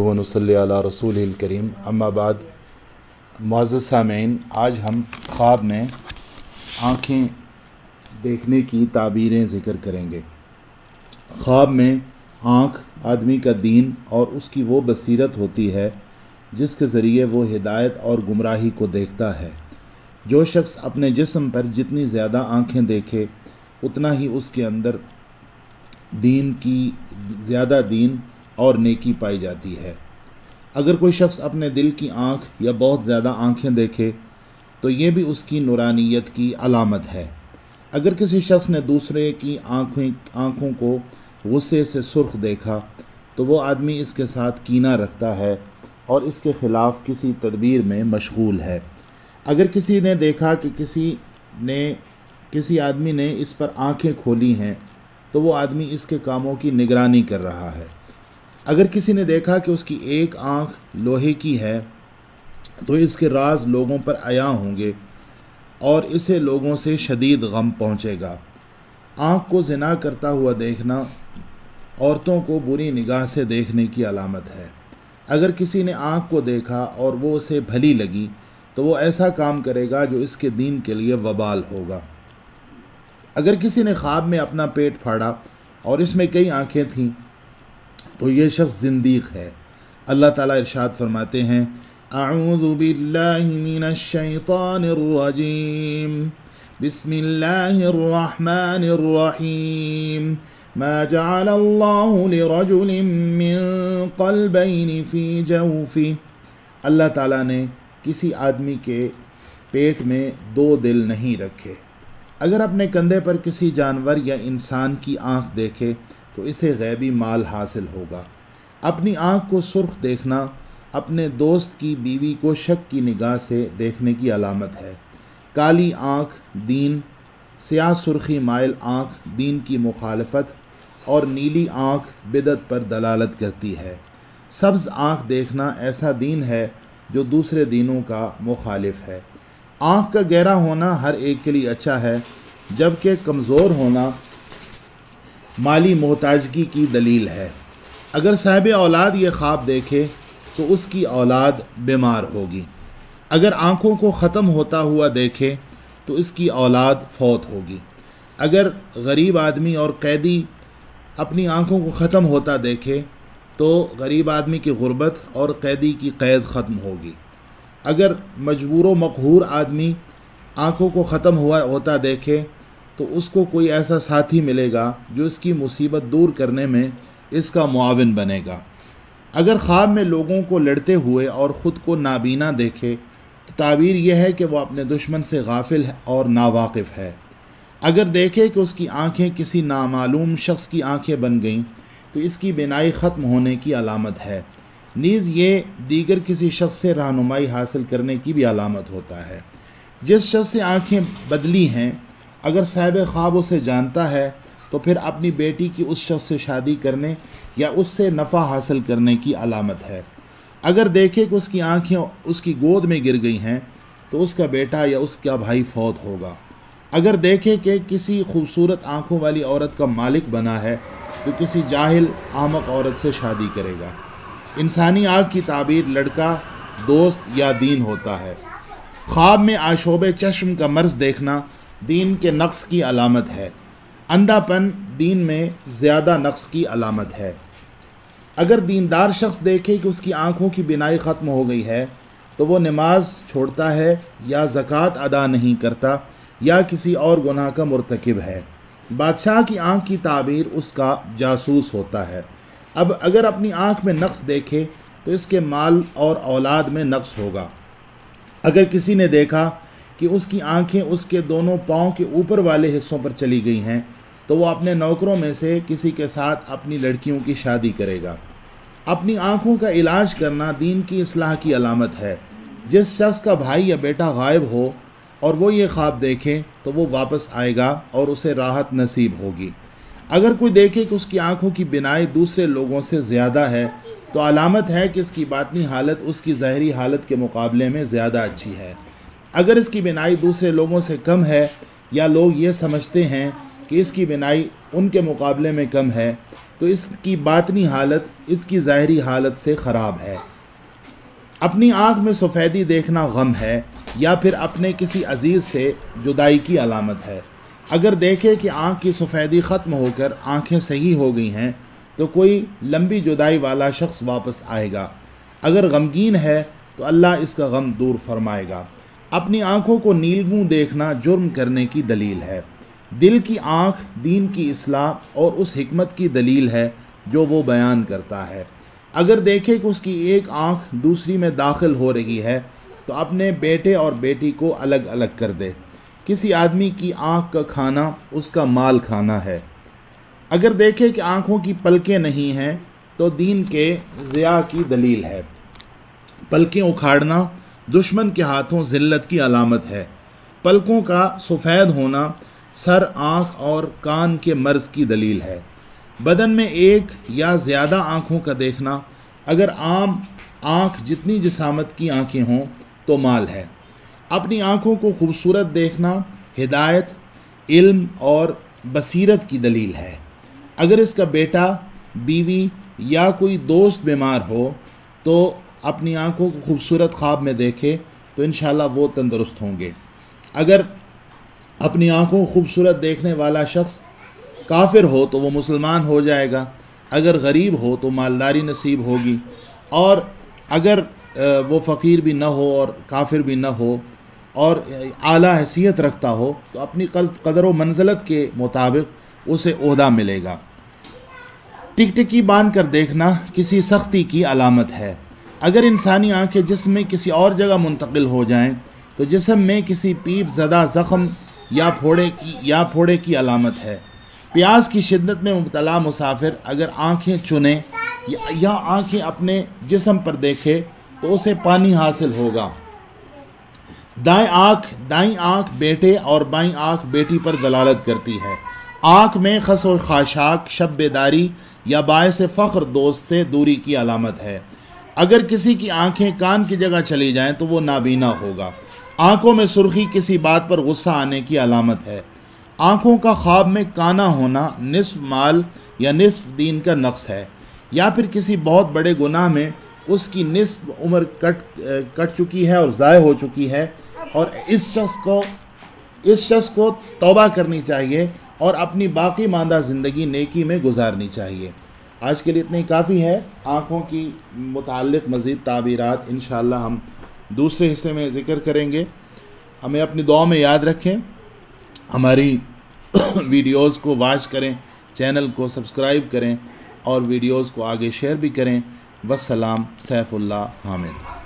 व नसल्ली अला रसूलिल करीम अम्मा बाद। मुअज़्ज़ज़ सामीन, आज हम ख्वाब में आँखें देखने की ताबीरें ज़िक्र करेंगे। ख्वाब में आँख आदमी का दीन और उसकी वो बसीरत होती है जिसके ज़रिए वो हिदायत और गुमराही को देखता है। जो शख्स अपने जिस्म पर जितनी ज़्यादा आँखें देखे उतना ही उसके अंदर दीन की ज़्यादा दीन और नेकी पाई जाती है। अगर कोई शख्स अपने दिल की आँख या बहुत ज़्यादा आँखें देखे तो ये भी उसकी नूरानियत की अलामत है। अगर किसी शख्स ने दूसरे की आँखों को गुस्से से सुर्ख देखा तो वो आदमी इसके साथ कीना रखता है और इसके ख़िलाफ़ किसी तदबीर में मशगूल है। अगर किसी ने देखा कि किसी आदमी ने इस पर आँखें खोली हैं तो वो आदमी इसके कामों की निगरानी कर रहा है। अगर किसी ने देखा कि उसकी एक आँख लोहे की है तो इसके राज लोगों पर आया होंगे और इसे लोगों से शदीद गम पहुँचेगा। आँख को ज़िना करता हुआ देखना औरतों को बुरी निगाह से देखने की अलामत है। अगर किसी ने आँख को देखा और वो उसे भली लगी तो वो ऐसा काम करेगा जो इसके दीन के लिए वबाल होगा। अगर किसी ने ख्वाब में अपना पेट फाड़ा और इसमें कई आँखें थीं तो ये शख्स ज़िंदीक़ है। अल्लाह ताला इरशाद फरमाते हैं, अऊज़ु बिल्लाहि मिनश शैतानिर रजीम, बिस्मिल्लाहिर रहमानिर रहीम, मा जअलल्लाहु लिरजुलिन मिन क़ल्बैनि फ़ी जौफ़िही। अल्लाह ताला ने किसी आदमी के पेट में दो दिल नहीं रखे। अगर अपने कंधे पर किसी जानवर या इंसान की आँख देखे तो इसे गैबी माल हासिल होगा। अपनी आँख को सुर्ख देखना अपने दोस्त की बीवी को शक की निगाह से देखने की अलामत है। काली आँख दीन, स्याह सुर्खी माइल आँख दीन की मुखालफत और नीली आँख बिदअत पर दलालत करती है। सब्ज़ आँख देखना ऐसा दीन है जो दूसरे दीनों का मुखालिफ है। आँख का गहरा होना हर एक के लिए अच्छा है, जबकि कमज़ोर होना माली मोहताजगी की दलील है। अगर साहिब औलाद ये ख्वाब देखे तो उसकी औलाद बीमार होगी। अगर आँखों को ख़त्म होता हुआ देखे तो इसकी औलाद फौत होगी। अगर गरीब आदमी और कैदी अपनी आँखों को ख़त्म होता देखे तो गरीब आदमी की गुर्बत और कैदी की क़ैद ख़त्म होगी। अगर मजबूर व मक़हूर आदमी आँखों को ख़त्म होता देखे तो उसको कोई ऐसा साथी मिलेगा जो इसकी मुसीबत दूर करने में इसका मुआविन बनेगा। अगर ख्वाब में लोगों को लड़ते हुए और ख़ुद को नाबीना देखे तो ताबीर यह है कि वह अपने दुश्मन से गाफिल और नावाकिफ़ है। अगर देखे कि उसकी आँखें किसी नामालूम शख्स की आँखें बन गईं तो इसकी बिनाई ख़त्म होने की अलामत है। नीज़ ये दीगर किसी शख्स से रहनुमाई हासिल करने की भी अलामत होता है। जिस शख्स से आँखें बदली हैं अगर साहिब ख्वाब उसे जानता है तो फिर अपनी बेटी की उस शख्स से शादी करने या उससे नफ़ा हासिल करने की अलामत है। अगर देखे कि उसकी आँखें उसकी गोद में गिर गई हैं तो उसका बेटा या उसका भाई फौत होगा। अगर देखे कि किसी खूबसूरत आँखों वाली औरत का मालिक बना है तो किसी जाहिल आमक औरत से शादी करेगा। इंसानी आँख की ताबीर लड़का, दोस्त या दीन होता है। ख्वाब में आशोब चश्म का मर्ज़ देखना दीन के नक्स की अलामत है। अंधापन दीन में ज़्यादा नक्स की अलामत है। अगर दीनदार शख्स देखे कि उसकी आँखों की बिनाई ख़त्म हो गई है तो वो नमाज छोड़ता है या ज़कात अदा नहीं करता या किसी और गुनाह का मुर्तकिब है। बादशाह की आँख की ताबीर उसका जासूस होता है। अब अगर अपनी आँख में नक्स देखे तो इसके माल और औलाद में नक्स होगा। अगर किसी ने देखा कि उसकी आँखें उसके दोनों पाँव के ऊपर वाले हिस्सों पर चली गई हैं तो वो अपने नौकरों में से किसी के साथ अपनी लड़कियों की शादी करेगा। अपनी आँखों का इलाज करना दीन की इस्लाह की अलामत है। जिस शख्स का भाई या बेटा गायब हो और वो ये ख्वाब देखे तो वो वापस आएगा और उसे राहत नसीब होगी। अगर कोई देखे कि उसकी आँखों की बिनाई दूसरे लोगों से ज़्यादा है तो अलामत है कि इसकी बातनी हालत उसकी ज़ाहरी हालत के मुकाबले में ज़्यादा अच्छी है। अगर इसकी बिनाई दूसरे लोगों से कम है या लोग ये समझते हैं کہ اس کی بینائی ان کے مقابلے میں کم ہے تو اس کی باطنی حالت اس کی ظاہری حالت سے خراب ہے۔ اپنی آنکھ میں سفیدی دیکھنا غم ہے یا پھر اپنے کسی عزیز سے جدائی کی علامت ہے۔ اگر دیکھے کہ آنکھ کی سفیدی ختم ہو کر آنکھیں صحیح ہو گئی ہیں تو کوئی لمبی جدائی والا شخص واپس آئے گا۔ اگر غمگین ہے تو اللہ اس کا غم دور فرمائے گا۔ اپنی آنکھوں کو نیلگوں دیکھنا جرم کرنے کی دلیل ہے۔ دل کی آنکھ دین کی اصلاح اور اس حکمت کی دلیل ہے جو وہ بیان کرتا ہے۔ اگر دیکھے کہ اس کی ایک آنکھ دوسری میں داخل ہو رہی ہے تو اپنے بیٹے اور بیٹی کو الگ الگ کر دے۔ کسی آدمی کی آنکھ کا کھانا اس کا مال کھانا ہے۔ اگر دیکھے کہ آنکھوں کی پلکیں نہیں ہیں تو دین کے ضیاء کی دلیل ہے۔ پلکیں اکھاڑنا دشمن کے ہاتھوں ذلت کی علامت ہے۔ پلکوں کا سفید ہونا سر، آنکھ اور کان کے مرض کی دلیل ہے۔ بدن میں ایک یا زیادہ آنکھوں کا دیکھنا، اگر عام آنکھ جتنی جسامت کی آنکھیں ہوں تو مال ہے۔ اپنی آنکھوں کو خوبصورت دیکھنا ہدایت، علم اور بصیرت کی دلیل ہے۔ اگر اس کا بیٹا، بیوی یا کوئی دوست بیمار ہو تو اپنی آنکھوں کو خوبصورت خواب میں دیکھے تو انشاءاللہ وہ تندرست ہوں گے۔ اگر اپنی آنکھوں کو خوبصورت دیکھنے والا شخص کافر ہو تو وہ مسلمان ہو جائے گا۔ اگر غریب ہو تو مالداری نصیب ہوگی، اور اگر وہ فقیر بھی نہ ہو اور کافر بھی نہ ہو اور اعلیٰ حیثیت رکھتا ہو تو اپنی قدر و منزلت کے مطابق اسے عہدہ ملے گا۔ ٹکٹکی باندھ کر دیکھنا کسی سختی کی علامت ہے۔ اگر انسانی آنکھیں جسم میں کسی اور جگہ منتقل ہو جائیں تو جسم میں کسی پیپ زدہ زخم یا پھوڑے کی علامت ہے۔ پیاس کی شدت میں مبتلا مسافر اگر آنکھیں چنے یا آنکھیں اپنے جسم پر دیکھے تو اسے پانی حاصل ہوگا۔ دائیں آنکھ بیٹے اور بائیں آنکھ بیٹی پر دلالت کرتی ہے۔ آنکھ میں خس و خاشاک شب بیداری یا باعث فخر دوست سے دوری کی علامت ہے۔ اگر کسی کی آنکھیں کان کی جگہ چلی جائیں تو وہ نابینا ہوگا۔ آنکھوں میں سرخی کسی بات پر غصہ آنے کی علامت ہے۔ آنکھوں کا خواب میں کانا ہونا نصف مال یا نصف دین کا نقص ہے، یا پھر کسی بہت بڑے گناہ میں اس کی نصف عمر کٹ چکی ہے اور ضائع ہو چکی ہے، اور اس شخص کو توبہ کرنی چاہیے اور اپنی باقی ماندہ زندگی نیکی میں گزارنی چاہیے۔ آج کے لیے اتنا ہی کافی ہے۔ آنکھوں کی متعلق مزید تعبیرات انشاءاللہ ہم دوسرے حصے میں ذکر کریں گے۔ ہمیں اپنی دعا میں یاد رکھیں، ہماری ویڈیوز کو واچ کریں، چینل کو سبسکرائب کریں اور ویڈیوز کو آگے شیئر بھی کریں۔ والسلام، سیف اللہ حامد۔